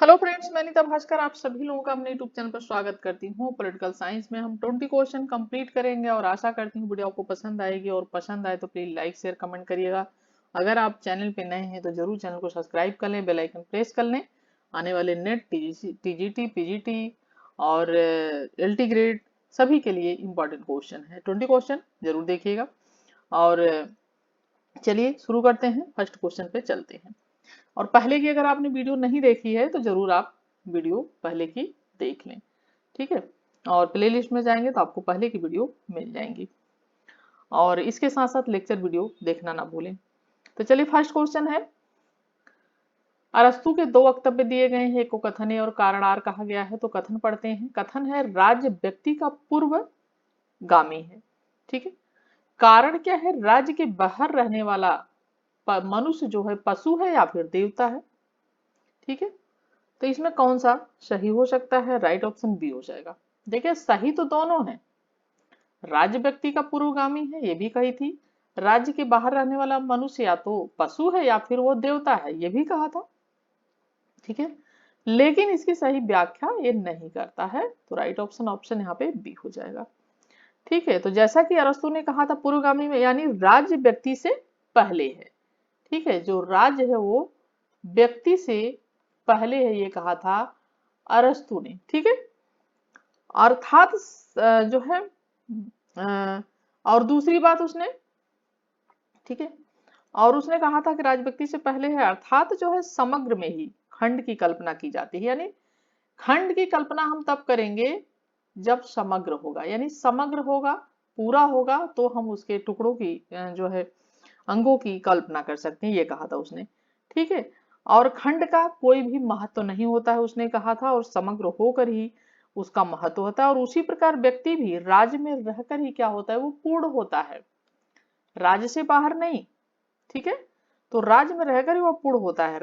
Hello friends, मैं नीता भास्कर आप सभी लोगों का अपने यूट्यूब चैनल पर स्वागत करती हूँ। पॉलिटिकल साइंस में हम 20 क्वेश्चन कंप्लीट करेंगे और आशा करती हूँ वीडियो आपको पसंद आएगी और पसंद आए तो प्लीज लाइक शेयर कमेंट करिएगा। अगर आप चैनल पे नए हैं तो जरूर चैनल को सब्सक्राइब कर लें, बेल आइकन प्रेस कर लें। आने वाले नेट टीजीटी पीजीटी और एलटी ग्रेड सभी के लिए इंपॉर्टेंट क्वेश्चन है। 20 क्वेश्चन जरूर देखिएगा और चलिए शुरू करते हैं। फर्स्ट क्वेश्चन पे चलते हैं। और पहले की अगर आपने वीडियो नहीं देखी है तो जरूर आप वीडियो पहले की देख लें, ठीक है। और प्लेलिस्ट में जाएंगे तो आपको पहले की वीडियो मिल जाएंगी और इसके साथ साथ लेक्चर वीडियो देखना ना भूलें। तो चलिए फर्स्ट क्वेश्चन है, अरस्तु के दो वक्तव्य दिए गए हैं, एक को कथन है और कारणार कहा गया है। तो कथन पढ़ते हैं। कथन है राज्य व्यक्ति का पूर्वगामी है, ठीक है। कारण क्या है, राज्य के बाहर रहने वाला मनुष्य जो है पशु है या फिर देवता है, ठीक है। तो इसमें कौन सा सही हो सकता है? राइट ऑप्शन बी हो जाएगा। देखिए सही तो दोनों है, राज्य व्यक्ति का पूर्वगामी है ये भी कही थी, राज्य के बाहर रहने वाला मनुष्य या तो पशु है या फिर वो देवता है ये भी कहा था, ठीक है। लेकिन इसकी सही व्याख्या ये नहीं करता है, तो राइट ऑप्शन ऑप्शन यहाँ पे बी हो जाएगा, ठीक है। तो जैसा कि अरस्तु ने कहा था पूर्वगामी में यानी राज्य व्यक्ति से पहले है, ठीक है। जो राज्य है वो व्यक्ति से पहले है ये कहा था अरस्तु ने, ठीक है। अर्थात जो है और दूसरी बात उसने, ठीक है, और उसने कहा था कि राज व्यक्ति से पहले है, अर्थात जो है समग्र में ही खंड की कल्पना की जाती है। यानी खंड की कल्पना हम तब करेंगे जब समग्र होगा, यानी समग्र होगा, पूरा होगा तो हम उसके टुकड़ों की जो है अंगों की कल्पना कर सकते हैं, ये कहा था उसने, ठीक है। और खंड का कोई भी महत्व नहीं होता है उसने कहा था, और समग्र होकर ही उसका महत्व होता है। और उसी प्रकार व्यक्ति भी राज्य में रहकर ही क्या होता है, वो पूर्ण होता है, राज्य से बाहर नहीं, ठीक है। तो राज्य में रहकर ही वो पूर्ण होता है,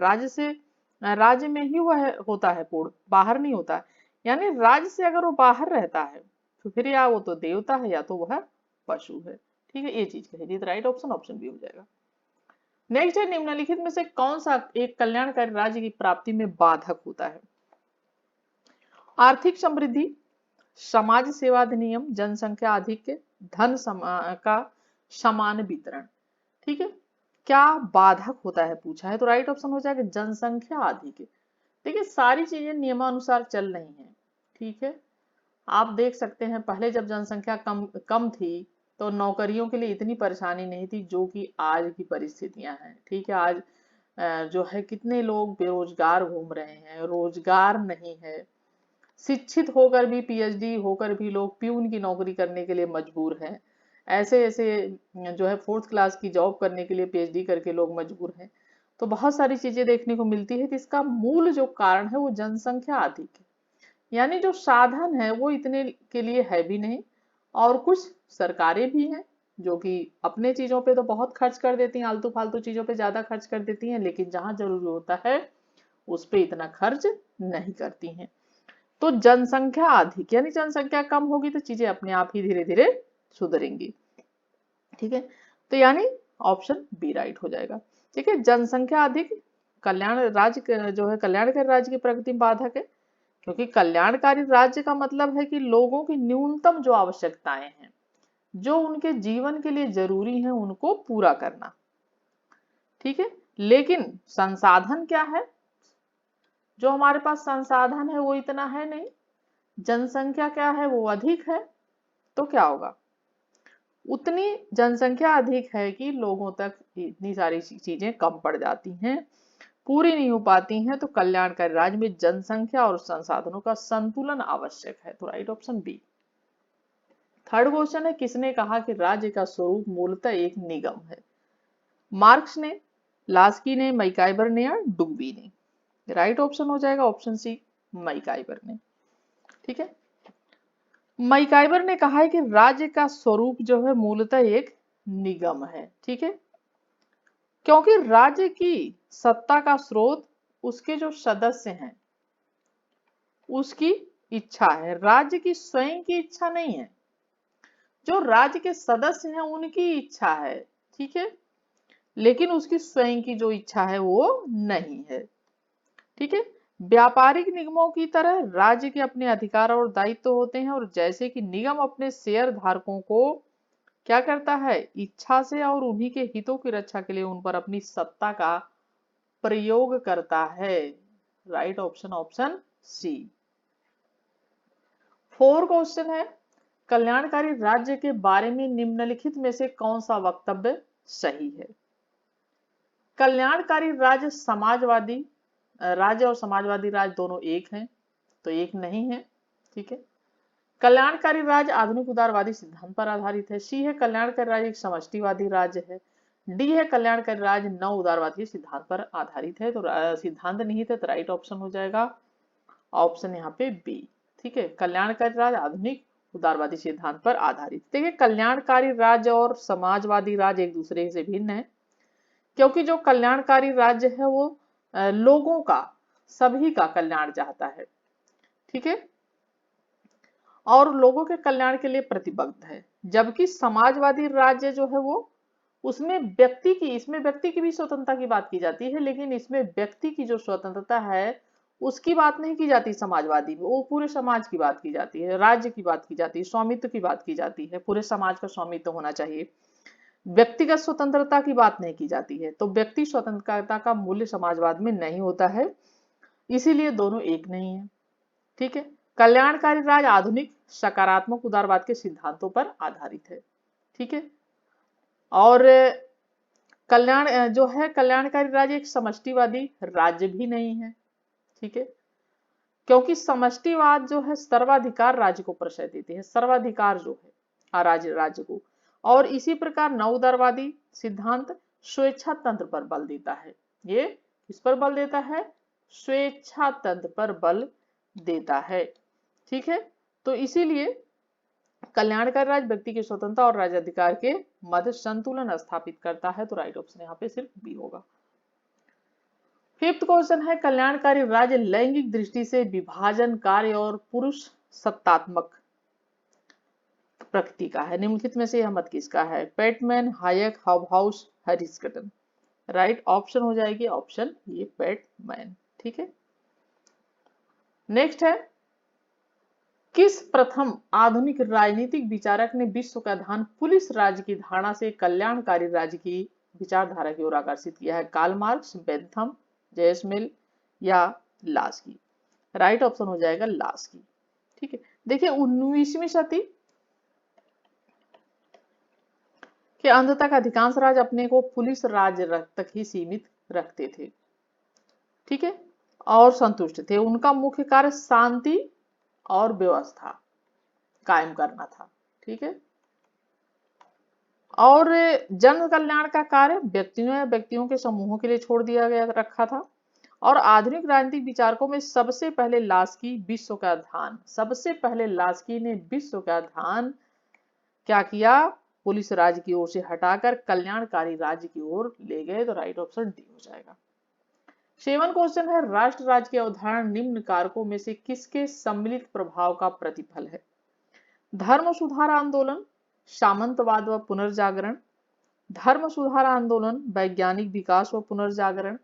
राज्य में ही वह होता है पूर्ण, बाहर नहीं होता है। यानी राज्य से अगर वो बाहर रहता है तो फिर या वो तो देवता है या तो वह पशु है, ठीक है। ये चीज कही थी, राइट ऑप्शन ऑप्शन बी हो जाएगा। नेक्स्ट है, निम्नलिखित में से कौन सा एक कल्याणकारी राज्य की प्राप्ति में बाधक होता है? आर्थिक समृद्धि, समाज सेवा अधिनियम, जनसंख्या अधिक, का समान वितरण, ठीक है। क्या बाधक होता है पूछा है, तो राइट ऑप्शन हो जाएगा जनसंख्या अधिक। देखिए सारी चीजें नियमानुसार चल रही हैं, ठीक है। आप देख सकते हैं पहले जब जनसंख्या कम कम थी तो नौकरियों के लिए इतनी परेशानी नहीं थी जो कि आज की परिस्थितियां हैं, ठीक है। आज जो है कितने लोग बेरोजगार घूम रहे हैं, रोजगार नहीं है, शिक्षित होकर भी पीएचडी होकर भी लोग प्यून की नौकरी करने के लिए मजबूर हैं, ऐसे ऐसे जो है फोर्थ क्लास की जॉब करने के लिए पीएचडी करके लोग मजबूर हैं। तो बहुत सारी चीजें देखने को मिलती है कि इसका मूल जो कारण है वो जनसंख्या अधिक है, यानी जो साधन है वो इतने के लिए है भी नहीं, और कुछ सरकारें भी हैं जो कि अपने चीजों पे तो बहुत खर्च कर देती हैं, आलतू फालतू चीजों पे ज्यादा खर्च कर देती हैं, लेकिन जहां जरूरी होता है उस पे इतना खर्च नहीं करती हैं। तो जनसंख्या अधिक यानी जनसंख्या कम होगी तो चीजें अपने आप ही धीरे धीरे सुधरेंगी, ठीक है। तो यानी ऑप्शन बी राइट हो जाएगा, ठीक है। जनसंख्या अधिक कल्याण राज्य जो है कल्याणकारी राज्य की प्रगति में बाधक है, क्योंकि कल्याणकारी राज्य का मतलब है कि लोगों की न्यूनतम जो आवश्यकताएं हैं, जो उनके जीवन के लिए जरूरी है उनको पूरा करना, ठीक है। लेकिन संसाधन क्या है, जो हमारे पास संसाधन है वो इतना है नहीं, जनसंख्या क्या है वो अधिक है, तो क्या होगा, उतनी जनसंख्या अधिक है कि लोगों तक इतनी सारी चीजें कम पड़ जाती हैं, पूरी नहीं हो पाती हैं। तो कल्याणकारी राज्य में जनसंख्या और संसाधनों का संतुलन आवश्यक है, तो right option B. Third question है, किसने कहा कि राज्य का स्वरूप मूलतः एक निगम है? मार्क्स ने, लास्की ने, मैकाइबर ने या डुग्बी ने? राइट ऑप्शन हो जाएगा ऑप्शन सी, मैकाइबर ने, ठीक है। मैकाइबर ने कहा है कि राज्य का स्वरूप जो है मूलतः एक निगम है, ठीक है, क्योंकि राज्य की सत्ता का स्रोत उसके जो सदस्य हैं उसकी इच्छा है, राज्य की स्वयं की इच्छा नहीं है, जो राज्य के सदस्य हैं उनकी इच्छा है, ठीक है, लेकिन उसकी स्वयं की जो इच्छा है वो नहीं है, ठीक है। व्यापारिक निगमों की तरह राज्य के अपने अधिकार और दायित्व होते हैं, और जैसे कि निगम अपने शेयर धारकों को क्या करता है, इच्छा से और उन्हीं के हितों की रक्षा के लिए उन पर अपनी सत्ता का प्रयोग करता है। Right option option C. 4 question है, कल्याणकारी राज्य के बारे में निम्नलिखित में से कौन सा वक्तव्य सही है। कल्याणकारी राज्य समाजवादी राज्य और समाजवादी राज्य दोनों एक हैं, तो एक नहीं है। ठीक है। कल्याणकारी राज्य आधुनिक उदारवादी सिद्धांत पर आधारित है। सी है कल्याणकारी राज्य एक समष्टिवादी राज्य है। डी है कल्याणकारी राज्य नव उदारवादी सिद्धांत पर आधारित है। तो सिद्धांत नहीं थे, तो राइट ऑप्शन हो जाएगा ऑप्शन यहाँ पे बी। ठीक है, कल्याणकारी राज्य आधुनिक उदारवादी सिद्धांत पर आधारित। देखिए, कल्याणकारी राज्य और समाजवादी राज्य एक दूसरे से भिन्न है, क्योंकि जो कल्याणकारी राज्य है वो लोगों का, सभी का कल्याण चाहता है। ठीक है, और लोगों के कल्याण के लिए प्रतिबद्ध है। जबकि समाजवादी राज्य जो है वो उसमें इसमें व्यक्ति की भी स्वतंत्रता की बात की जाती है, लेकिन इसमें व्यक्ति की जो स्वतंत्रता है उसकी बात नहीं की जाती। समाजवादी में वो पूरे समाज की बात की जाती है, राज्य की बात की जाती है, स्वामित्व की बात की जाती है, पूरे समाज का स्वामित्व होना चाहिए। व्यक्तिगत स्वतंत्रता की बात नहीं की जाती है। तो व्यक्ति स्वतंत्रता का मूल्य समाजवाद में नहीं होता है, इसीलिए दोनों एक नहीं है। ठीक है, कल्याणकारी राज्य आधुनिक सकारात्मक उदारवाद के सिद्धांतों पर आधारित है। ठीक है, और कल्याणकारी राज्य एक समष्टिवादी राज्य भी नहीं है। ठीक है, क्योंकि समष्टिवाद जो है सर्वाधिकार राज्य को प्रश्रय देती है, सर्वाधिकार जो है राज्य को। और इसी प्रकार नव उदारवादी सिद्धांत स्वेच्छा तंत्र पर बल देता है। ये किस पर बल देता है, स्वेच्छा तंत्र पर बल देता है। ठीक है, तो इसीलिए कल्याणकारी राज्य व्यक्ति की स्वतंत्रता और राज्याधिकार के मध्य संतुलन स्थापित करता है। तो राइट ऑप्शन यहाँ पे सिर्फ बी होगा। 5th क्वेश्चन है, कल्याणकारी राज्य लैंगिक दृष्टि से विभाजन कार्य और पुरुष सत्तात्मक प्रकृति का है। निम्नलिखित में से यह मत किसका है। पेटमैन, हायक, हॉबहाउस, हैरिसकटन। राइट ऑप्शन हो जाएगी ऑप्शन ये पेटमैन। ठीक है, नेक्स्ट है, किस प्रथम आधुनिक राजनीतिक विचारक ने विश्व का ध्यान पुलिस राज्य की धारणा से कल्याणकारी राज्य की विचारधारा की ओर आकर्षित किया है। कार्ल मार्क्स, बेंथम, जेसमिल या लास्की। राइट ऑप्शन हो जाएगा लास्की। ठीक है, देखिए 19वीं सदी के अंत तक अधिकांश राज्य अपने को पुलिस राज्य तक ही सीमित रखते थे। ठीक है, और संतुष्ट थे। उनका मुख्य कार्य शांति और व्यवस्था कायम करना था। ठीक है, और जन कल्याण का कार्य व्यक्तियों या व्यक्तियों के समूहों के लिए छोड़ दिया गया रखा था। और आधुनिक राजनीतिक विचारकों में सबसे पहले लास्की ने विश्व का ध्यान क्या किया, पुलिस राज्य की ओर से हटाकर कल्याणकारी राज्य की ओर ले गए। तो राइट ऑप्शन डी हो जाएगा। 7 क्वेश्चन है, राष्ट्र राज्य की अवधारणा निम्न कारकों में से किसके सम्मिलित प्रभाव का प्रतिफल है। धर्म सुधार आंदोलन, सामंतवाद व पुनर्जागरण, धर्म सुधार आंदोलन, वैज्ञानिक विकास व पुनर्जागरण,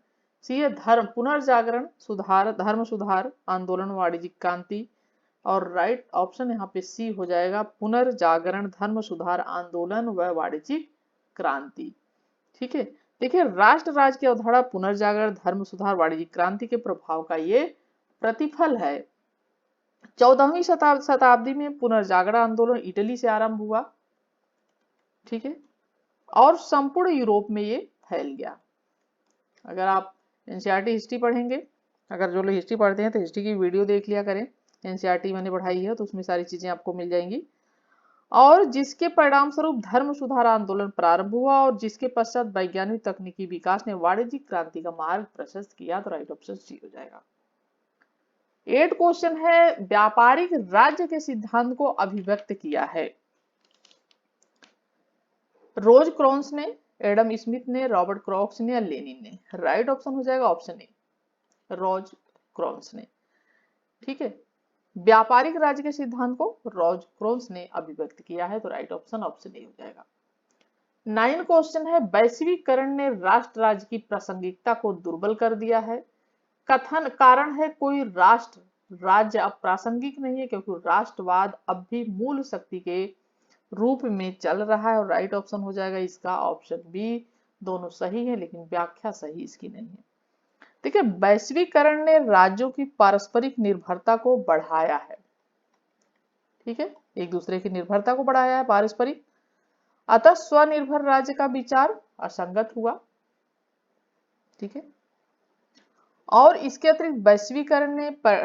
सी है धर्म सुधार आंदोलन, वाणिज्यिक क्रांति। और राइट ऑप्शन यहाँ पे सी हो जाएगा, पुनर्जागरण, धर्म सुधार आंदोलन व वाणिज्यिक क्रांति। ठीक है, देखिए राष्ट्र राज्य की अवधारणा पुनर्जागरण, धर्म सुधार, वाणिज्यिक क्रांति के प्रभाव का ये प्रतिफल है। 14वीं शताब्दी में पुनर्जागरण आंदोलन इटली से आरंभ हुआ। ठीक है, और संपूर्ण यूरोप में ये फैल गया। अगर आप एनसीईआरटी हिस्ट्री पढ़ेंगे, अगर जो लोग हिस्ट्री पढ़ते हैं तो हिस्ट्री की वीडियो देख लिया करें, एनसीईआरटी मैंने पढ़ाई है तो उसमें सारी चीजें आपको मिल जाएंगी। और जिसके परिणाम स्वरूप धर्म सुधार आंदोलन प्रारंभ हुआ और जिसके पश्चात वैज्ञानिक तकनीकी विकास ने वाणिज्यिक क्रांति का मार्ग प्रशस्त किया। तो राइट ऑप्शन सी हो जाएगा। 8 क्वेश्चन है, व्यापारिक राज्य के सिद्धांत को अभिव्यक्त किया है। रोज क्रॉन्स ने, एडम स्मिथ ने, रॉबर्ट क्रॉक्स ने या लेनिन ने। राइट ऑप्शन हो जाएगा ऑप्शन ए, रोज क्रॉन्स ने। ठीक है, व्यापारिक राज्य के सिद्धांत को रोज क्रॉन्स ने अभिव्यक्त किया है। तो राइट ऑप्शन ऑप्शन ए हो जाएगा। 9 क्वेश्चन है, वैश्वीकरण ने राष्ट्र राज्य की प्रासंगिकता को दुर्बल कर दिया है। कथन कारण है कोई राष्ट्र राज्य अब प्रासंगिक नहीं है क्योंकि राष्ट्रवाद अब भी मूल शक्ति के रूप में चल रहा है, और राइट ऑप्शन हो जाएगा इसका ऑप्शन बी। दोनों सही है लेकिन व्याख्या सही इसकी नहीं है। देखिए, वैश्वीकरण ने राज्यों की पारस्परिक निर्भरता को बढ़ाया है, ठीक है, एक दूसरे की निर्भरता को बढ़ाया है पारस्परिक, अतः स्वनिर्भर राज्य का विचार असंगत हुआ, ठीक है। और इसके अतिरिक्त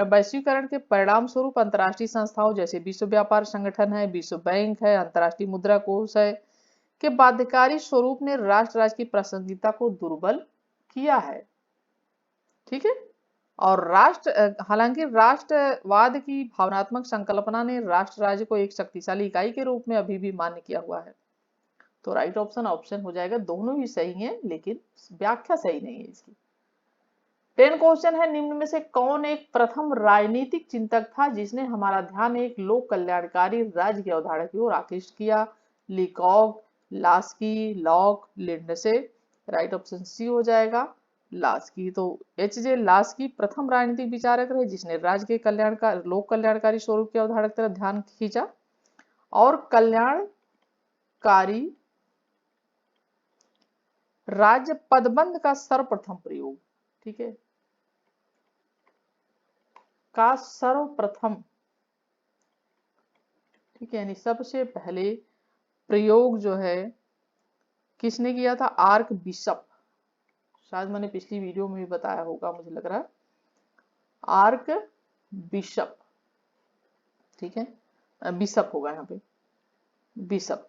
वैश्वीकरण के परिणाम स्वरूप अंतर्राष्ट्रीय संस्थाओं जैसे विश्व व्यापार संगठन है, विश्व बैंक है, अंतर्राष्ट्रीय मुद्रा कोष है के बाध्यकारी स्वरूप ने राष्ट्र राज्य की प्रासंगिकता को दुर्बल किया है, ठीक है। और हालांकि राष्ट्रवाद की भावनात्मक संकल्पना ने राष्ट्र राज्य को एक शक्तिशाली इकाई के रूप में अभी भी मान्य किया हुआ है। तो राइट ऑप्शन ऑप्शन हो जाएगा, दोनों ही सही है लेकिन व्याख्या सही नहीं है इसकी। 10 क्वेश्चन है, निम्न में से कौन एक प्रथम राजनीतिक चिंतक था जिसने हमारा ध्यान एक लोक कल्याणकारी राज्य की अवधारणा की ओर आकृष्ट किया? Leacock, Laski, Locke, Lindsay. Right option C हो जाएगा लास्की। तो एच.जे. लास्की प्रथम राजनीतिक विचारक रहे जिसने राज्य के लोक कल्याणकारी स्वरूप की अवधारणा की तरफ ध्यान खींचा और कल्याणकारी राज्य पदबंध का सर्वप्रथम प्रयोग, ठीक है, का सर्वप्रथम, ठीक है, यानी सबसे पहले प्रयोग जो है किसने किया था? Arc bishop. शायद मैंने पिछली वीडियो में भी बताया होगा, मुझे लग रहा है आर्क बिशप, ठीक है, बिशप होगा यहाँ पे, बिशप।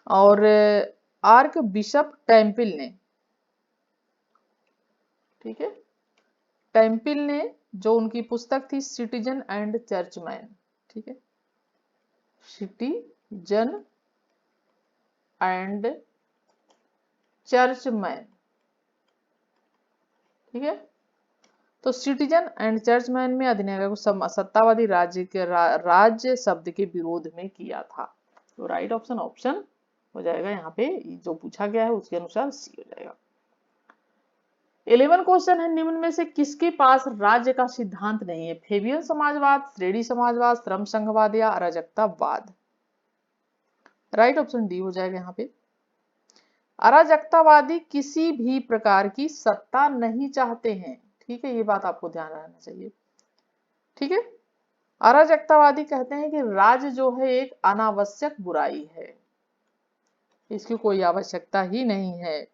और आर्क बिशप टेम्पिल ने, ठीक है, टेम्पिल ने जो उनकी पुस्तक थी सिटीजन एंड चर्चमैन, ठीक है, सिटीजन एंड चर्चमैन, ठीक है। तो सिटीजन एंड चर्चमैन में अधिनायक को सत्तावादी राज्य शब्द के विरोध में किया था। तो राइट ऑप्शन ऑप्शन हो जाएगा यहाँ पे, जो पूछा गया है उसके अनुसार सी हो जाएगा। 11 क्वेश्चन है, निम्न में से किसके पास राज्य का सिद्धांत नहीं है? फेबियन समाजवाद, श्रेणी समाजवाद, श्रम संघवाद या अराजकतावाद? राइट ऑप्शन डी हो जाएगा यहाँ पे। अराजकतावादी किसी भी प्रकार की सत्ता नहीं चाहते हैं, ठीक है, ये बात आपको ध्यान रहना चाहिए, ठीक है। अराजकतावादी कहते हैं कि राज्य जो है एक अनावश्यक बुराई है, इसकी कोई आवश्यकता ही नहीं है,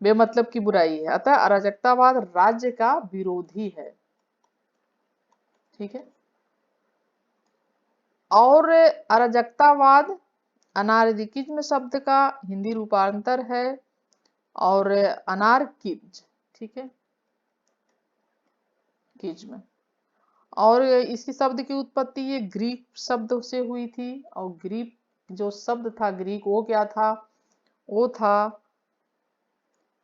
बेमतलब की बुराई है, अतः अराजकतावाद राज्य का विरोधी है, ठीक है। और अराजकतावाद अनार्किज्म शब्द का हिंदी रूपांतर है, और अनार्किज्म, ठीक है, किज्म, और इसी शब्द की उत्पत्ति ये ग्रीक शब्द से हुई थी, और ग्रीक जो शब्द था ग्रीक वो क्या था? वो था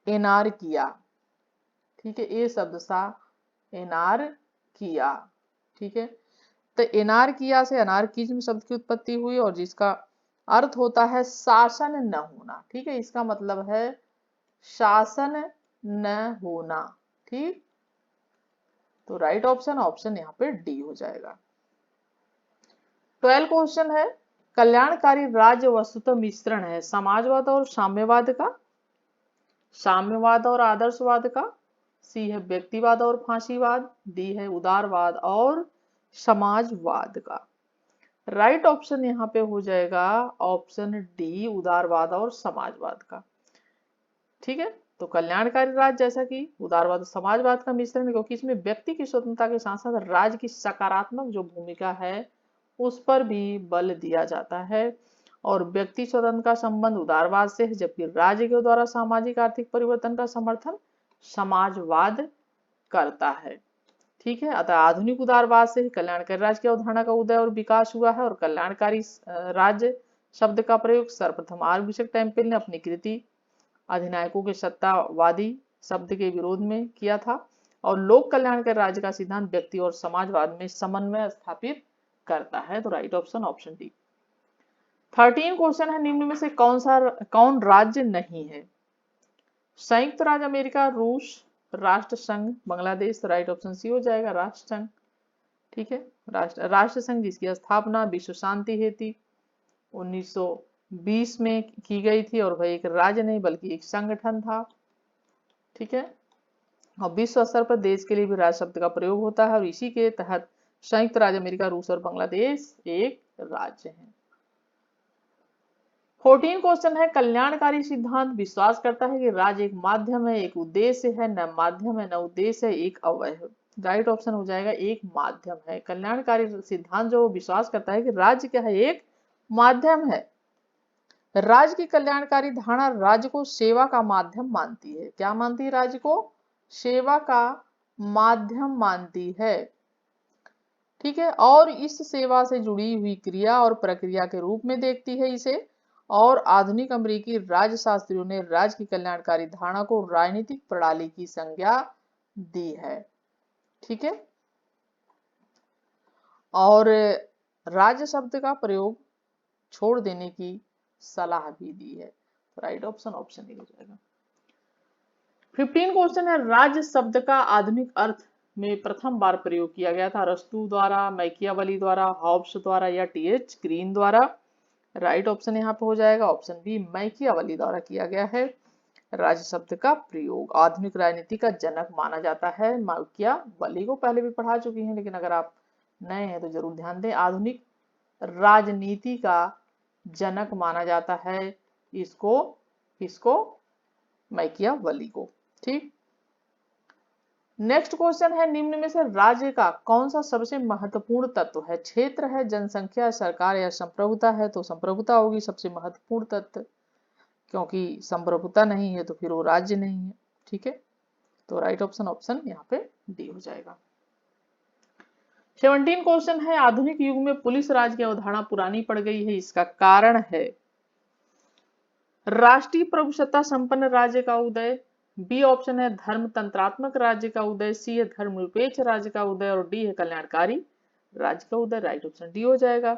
एनार्किया, ठीक है, ये शब्द था एनार्किया, ठीक है। तो एनार्किया से अनार्किज्म शब्द की उत्पत्ति हुई और जिसका अर्थ होता है शासन न होना, ठीक है, इसका मतलब है शासन न होना, ठीक। तो राइट ऑप्शन ऑप्शन यहाँ पे डी हो जाएगा। 12 क्वेश्चन है, कल्याणकारी राज्य वस्तुतः मिश्रण है समाजवाद और साम्यवाद का, साम्यवाद और आदर्शवाद का, सी है व्यक्तिवाद और फांसीवाद, डी है उदारवाद और समाजवाद का। राइट ऑप्शन यहाँ पे हो जाएगा ऑप्शन डी उदारवाद और समाजवाद का, ठीक है। तो कल्याणकारी राज्य जैसा कि उदारवाद और समाजवाद का मिश्रण है क्योंकि इसमें व्यक्ति की स्वतंत्रता के साथ साथ राज्य की सकारात्मक जो भूमिका है उस पर भी बल दिया जाता है, और व्यक्ति स्वतंत्र का संबंध उदारवाद से है जबकि राज्य के द्वारा सामाजिक आर्थिक परिवर्तन का समर्थन समाजवाद करता है, ठीक है। अतः आधुनिक उदारवाद से ही कल्याणकारी राज्य की अवधारणा का उदय और विकास हुआ है, और कल्याणकारी राज्य शब्द का प्रयोग सर्वप्रथम आर्क बिशप टेम्पिल ने अपनी कृति अधिनायकों के सत्तावादी शब्द के विरोध में किया था, और लोक कल्याणकारी राज्य का सिद्धांत व्यक्ति और समाजवाद में समन्वय स्थापित करता है। तो right option option D. 13 question है, निम्न में से कौन राज्य नहीं है? संयुक्त राज्य अमेरिका, रूस, राष्ट्र संघ बांग्लादेश, तो राइट ऑप्शन सी हो जाएगा, राष्ट्र संघ। ठीक है, राष्ट्र संघ जिसकी स्थापना विश्व शांति हेतु 1920 में की गई थी, और वह एक राज्य नहीं बल्कि एक संगठन था। ठीक है, और विश्व स्तर पर देश के लिए भी राज शब्द का प्रयोग होता है, और इसी के तहत संयुक्त राज्य अमेरिका, रूस और बांग्लादेश एक राज्य है। 14 क्वेश्चन है, कल्याणकारी सिद्धांत विश्वास करता है कि राज्य एक माध्यम है, एक उद्देश्य है, न माध्यम है न उद्देश्य है, एक अवयव है। राइट ऑप्शन हो जाएगा एक माध्यम है। कल्याणकारी सिद्धांत जो विश्वास करता है कि राज्य क्या है, एक माध्यम है। राज्य की कल्याणकारी धारणा राज्य को सेवा का माध्यम मानती है। क्या मानती है? राज्य को सेवा का माध्यम मानती है। ठीक है, और इस सेवा से जुड़ी हुई क्रिया और प्रक्रिया के रूप में देखती है इसे। और आधुनिक अमेरिकी राज्यशास्त्रियों ने राज्य की कल्याणकारी धारणा को राजनीतिक प्रणाली की संज्ञा दी है। ठीक है, और राज्य शब्द का प्रयोग छोड़ देने की सलाह भी दी है। तो राइट ऑप्शन ऑप्शन ए हो जाएगा। 15 क्वेश्चन है, राज्य शब्द का आधुनिक अर्थ में प्रथम बार प्रयोग किया गया था अरस्तू द्वारा, मैकियावली द्वारा, हॉब्स द्वारा या टी.एच. ग्रीन द्वारा। राइट ऑप्शन यहाँ पे हो जाएगा ऑप्शन बी, मैकियावली द्वारा किया गया है। राज्य शब्द का प्रयोग आधुनिक राजनीति का जनक माना जाता है। मैकियावली को पहले भी पढ़ा चुकी हैं, लेकिन अगर आप नए हैं तो जरूर ध्यान दें। आधुनिक राजनीति का जनक माना जाता है इसको मैकियावली को। ठीक, नेक्स्ट क्वेश्चन है, निम्न में से राज्य का कौन सा सबसे महत्वपूर्ण तत्व है? क्षेत्र है, जनसंख्या, सरकार या संप्रभुता है? तो संप्रभुता होगी सबसे महत्वपूर्ण तत्व, क्योंकि संप्रभुता नहीं है तो फिर वो राज्य नहीं है। ठीक है, तो राइट ऑप्शन ऑप्शन यहाँ पे डी हो जाएगा। 17 क्वेश्चन है, आधुनिक युग में पुलिस राज की अवधारणा पुरानी पड़ गई है, इसका कारण है राष्ट्रीय प्रभुसत्ता संपन्न राज्य का उदय, बी ऑप्शन है धर्मतंत्रात्मक राज्य का उदय, सी है धर्मनिरपेक्ष राज्य का उदय, और डी है कल्याणकारी राज्य का उदय। राइट ऑप्शन डी हो जाएगा,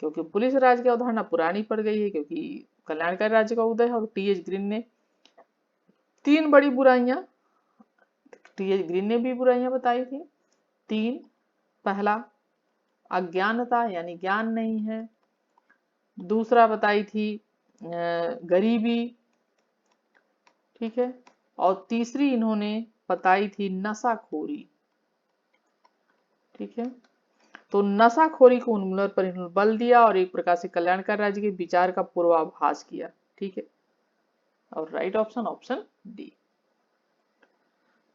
क्योंकि पुलिस राज्य की अवधारणा पुरानी पड़ गई है, क्योंकि कल्याणकारी राज्य का उदय है। और टी.एच. ग्रीन ने तीन बड़ी बुराइयां, टी.एच. ग्रीन ने भी बुराइयां बताई थी तीन। पहला अज्ञानता यानी ज्ञान नहीं है, दूसरा बताई थी गरीबी, ठीक है, और तीसरी इन्होंने बताई थी नशाखोरी। ठीक है, तो नशाखोरी को उन्मूलन पर इन्होंने बल दिया और एक प्रकार से कल्याणकारी राज्य के विचार का पूर्वाभास किया। ठीक है, और right option option D.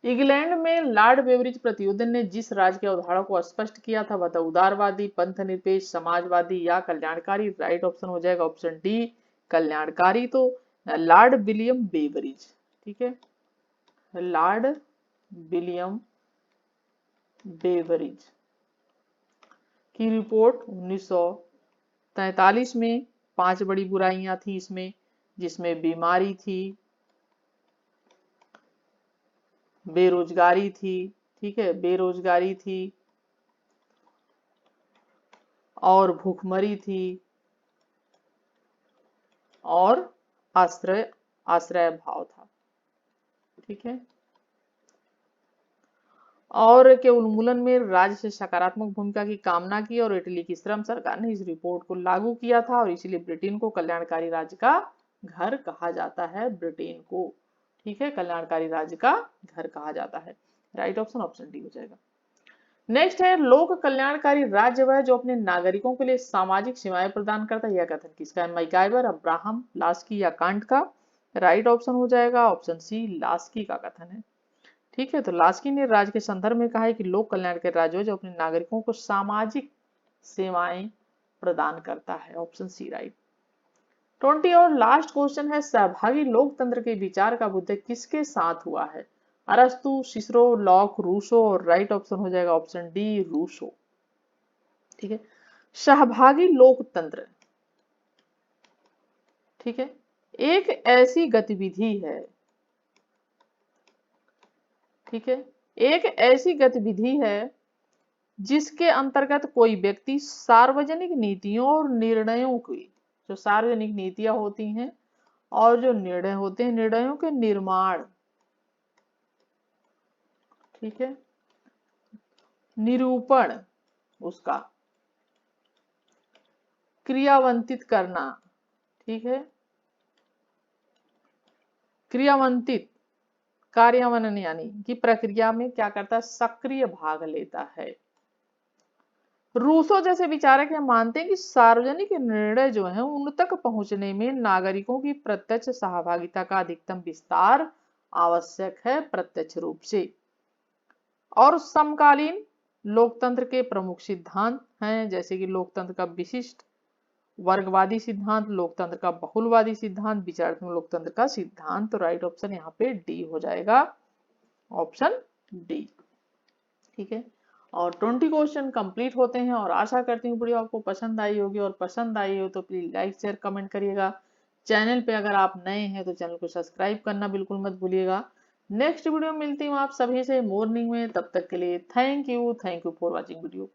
England में लॉर्ड बेवरिज प्रतियुद्ध ने जिस राज्य की अवधारणा को स्पष्ट किया था वह था उदारवादी, पंथ निरपेक्ष, समाजवादी या कल्याणकारी। राइट ऑप्शन हो जाएगा ऑप्शन डी, कल्याणकारी। तो लॉर्ड विलियम बेवरिज, ठीक है, लॉर्ड विलियम बेवरिज की रिपोर्ट 1943 में 5 बड़ी बुराइयां थी इसमें, जिसमें बीमारी थी, बेरोजगारी थी, ठीक है, बेरोजगारी थी, और भूखमरी थी, और आश्रय भाव था। ठीक है, और के उन्मूलन में राज्य से सकारात्मक भूमिका की कामना की, और इटली की श्रम सरकार ने इस रिपोर्ट को लागू किया था, और इसीलिए ब्रिटेन को कल्याणकारी राज्य का घर कहा जाता है। ब्रिटेन को, ठीक है, कल्याणकारी राज्य का घर कहा जाता है। राइट ऑप्शन ऑप्शन डी हो जाएगा। नेक्स्ट है, लोक कल्याणकारी राज्य वह जो अपने नागरिकों के लिए सामाजिक सेवाएं प्रदान करता है। यह कथन किसका है? मैकाइवर, अब्राहम, लास्की या कांट का? राइट ऑप्शन हो जाएगा ऑप्शन सी, लास्की का कथन है। ठीक है, तो लास्की ने राज्य के संदर्भ में कहा है कि लोक कल्याणकारी राज्य जो अपने नागरिकों को सामाजिक सेवाएं प्रदान करता है। Option C right. 20 और लास्ट क्वेश्चन है, सहभागी लोकतंत्र के विचार का उदय किसके साथ हुआ है? अरस्तु, सिसरो, लॉक, रूसो। और राइट ऑप्शन हो जाएगा ऑप्शन डी, रूसो। ठीक है, सहभागी लोकतंत्र, ठीक है, एक ऐसी गतिविधि है, ठीक है, एक ऐसी गतिविधि है जिसके अंतर्गत कोई व्यक्ति सार्वजनिक नीतियों और निर्णयों की, जो सार्वजनिक नीतियां होती हैं और जो निर्णय होते हैं, निर्णयों के निर्माण ठीक है। निरूपण उसका, क्रियावंतित करना, ठीक है, क्रियावंतित कार्यान्वयन यानी कि प्रक्रिया में क्या करता है, सक्रिय भाग लेता है। रूसो जैसे विचारक यह मानते हैं कि सार्वजनिक निर्णय जो है उन तक पहुंचने में नागरिकों की प्रत्यक्ष सहभागिता का अधिकतम विस्तार आवश्यक है प्रत्यक्ष रूप से। और समकालीन लोकतंत्र के प्रमुख सिद्धांत हैं, जैसे कि लोकतंत्र का विशिष्ट वर्गवादी सिद्धांत, लोकतंत्र का बहुलवादी सिद्धांत, विचारात्मक लोकतंत्र का सिद्धांत। तो राइट ऑप्शन यहाँ पे डी हो जाएगा, ऑप्शन डी। ठीक है, और 20 क्वेश्चन कंप्लीट होते हैं और आशा करती हूँ वीडियो आपको पसंद आई होगी, और पसंद आई हो तो प्लीज लाइक शेयर कमेंट करिएगा। चैनल पे अगर आप नए हैं तो चैनल को सब्सक्राइब करना बिल्कुल मत भूलिएगा। नेक्स्ट वीडियो मिलती हूँ आप सभी से मॉर्निंग में, तब तक के लिए thank you for watching video.